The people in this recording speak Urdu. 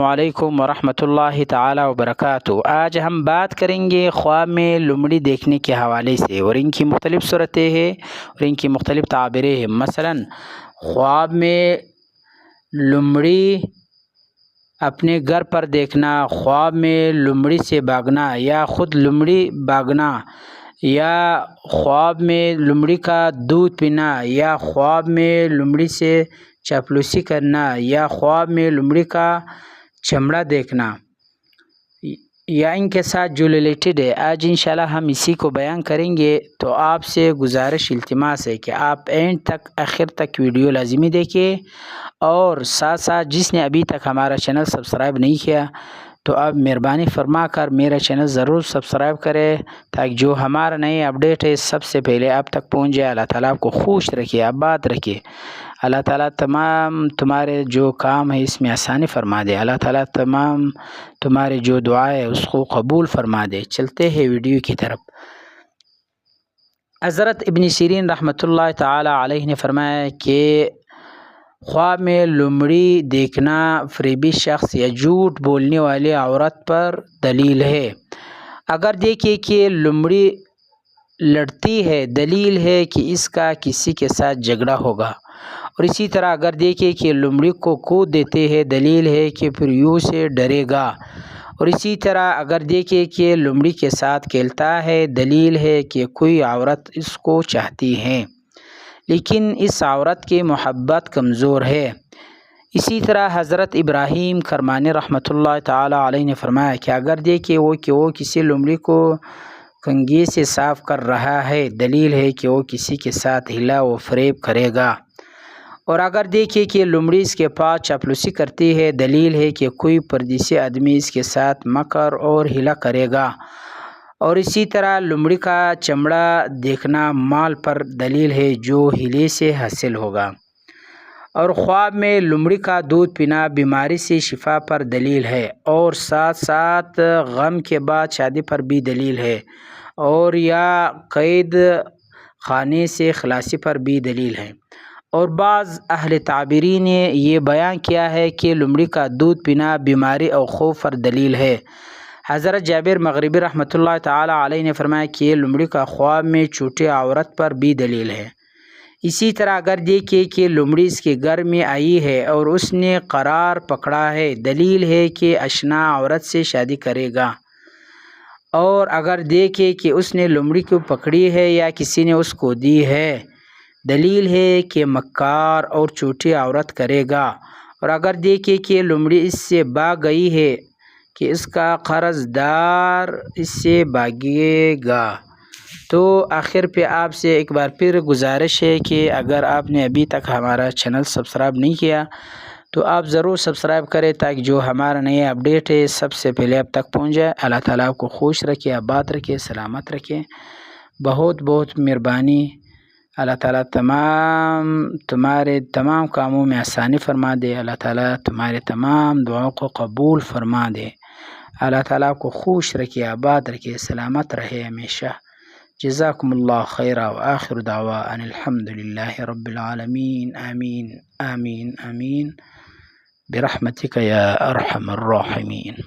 وعلیکم ورحمۃ اللہ تعالی وبرکاتہ۔ آج ہم بات کریں گے خواب میں لومڑی دیکھنے کے حوالے سے، اور ان کی مختلف صورتیں ہیں اور ان کی مختلف تعبیریں ہیں۔ مثلا خواب میں لومڑی اپنے گھر پر دیکھنا، خواب میں لومڑی سے بھاگنا یا خود لومڑی بھاگنا، یا خواب میں لومڑی کا دودھ پینا، یا خواب میں لومڑی سے چاپلوسی کرنا، یا خواب میں لومڑی کا چمڑا دیکھنا، یا ان کے ساتھ جو ریلیٹڈ ہے۔ آج انشاءاللہ ہم اسی کو بیان کریں گے، تو آپ سے گزارش التماس ہے کہ آپ اینڈ تک آخر تک ویڈیو لازمی دیکھیں، اور ساتھ ساتھ جس نے ابھی تک ہمارا چینل سبسکرائب نہیں کیا تو آپ مہربانی فرما کر میرا چینل ضرور سبسکرائب کرے، تاکہ جو ہمارا نئے اپڈیٹ ہے سب سے پہلے آپ تک پہنچ جائے۔ اللہ تعالیٰ آپ کو خوش رکھے، آباد رکھے۔ اللہ تعالیٰ تمام تمہارے جو کام ہے اس میں آسانی فرما دے۔ اللہ تعالیٰ تمام تمہارے جو دعا ہے اس کو قبول فرما دے۔ چلتے ہیں ویڈیو کی طرف۔ حضرت ابن سیرین رحمۃ اللہ تعالیٰ علیہ نے فرمایا کہ خواب میں لومڑی دیکھنا فریبی شخص یا جھوٹ بولنے والے عورت پر دلیل ہے۔ اگر دیکھیں کہ لومڑی لڑتی ہے، دلیل ہے کہ اس کا کسی کے ساتھ جھگڑا ہوگا، اور اسی طرح اگر دیکھیں کہ لومڑی کو کود دیتے ہیں، دلیل ہے کہ پھر یوں سے ڈرے گا، اور اسی طرح اگر دیکھیں کہ لومڑی کے ساتھ کھیلتا ہے، دلیل ہے کہ کوئی عورت اس کو چاہتی ہے لیکن اس عورت کی محبت کمزور ہے۔ اسی طرح حضرت ابراہیم کرمانی رحمۃ اللہ تعالی علیہ نے فرمایا کہ اگر دیکھے کہ وہ کسی لومڑی کو کنگھی سے صاف کر رہا ہے، دلیل ہے کہ وہ کسی کے ساتھ ہلا و فریب کرے گا، اور اگر دیکھے کہ لومڑی اس کے پاس چاپلوسی کرتی ہے، دلیل ہے کہ کوئی پردیسی آدمی اس کے ساتھ مکر اور ہلا کرے گا، اور اسی طرح لومڑی کا چمڑا دیکھنا مال پر دلیل ہے جو ہیلے سے حاصل ہوگا، اور خواب میں لومڑی کا دودھ پینا بیماری سے شفا پر دلیل ہے، اور ساتھ ساتھ غم کے بعد شادی پر بھی دلیل ہے، اور یا قید خانے سے خلاصی پر بھی دلیل ہے۔ اور بعض اہل تعبیرین نے یہ بیان کیا ہے کہ لومڑی کا دودھ پینا بیماری اور خوف پر دلیل ہے۔ حضرت جابر مغربی رحمۃ اللہ تعالی علیہ نے فرمایا کہ لومڑی کا خواب میں چھوٹی عورت پر بھی دلیل ہے۔ اسی طرح اگر دیکھے کہ لومڑی اس کے گھر میں آئی ہے اور اس نے قرار پکڑا ہے، دلیل ہے کہ اشنا عورت سے شادی کرے گا، اور اگر دیکھے کہ اس نے لومڑی کو پکڑی ہے یا کسی نے اس کو دی ہے، دلیل ہے کہ مکار اور چھوٹی عورت کرے گا، اور اگر دیکھے کہ لومڑی اس سے بھاگ گئی ہے کہ اس کا قرض دار اس سے بھاگے گا۔ تو آخر پہ آپ سے ایک بار پھر گزارش ہے کہ اگر آپ نے ابھی تک ہمارا چینل سبسکرائب نہیں کیا تو آپ ضرور سبسکرائب کریں، تاکہ جو ہمارا نئے اپڈیٹ ہے سب سے پہلے آپ تک پہنچ جائے۔ اللہ تعالیٰ آپ کو خوش رکھے، آباد رکھے، سلامت رکھے۔ بہت بہت مہربانی۔ اللہ تعالیٰ تمہارے تمام کاموں میں آسانی فرما دے۔ اللہ تعالیٰ تمہارے تمام دعاؤں کو قبول فرما دے۔ اللہ تعالیٰ آپ کو خوش رکھے، آباد رکھے، سلامت رہے ہمیشہ۔ جزاکم اللہ خیرا، وآخر دعوانا ان الحمد للہ رب العالمین۔ آمین آمین آمین برحمتک یا ارحم الراحمین۔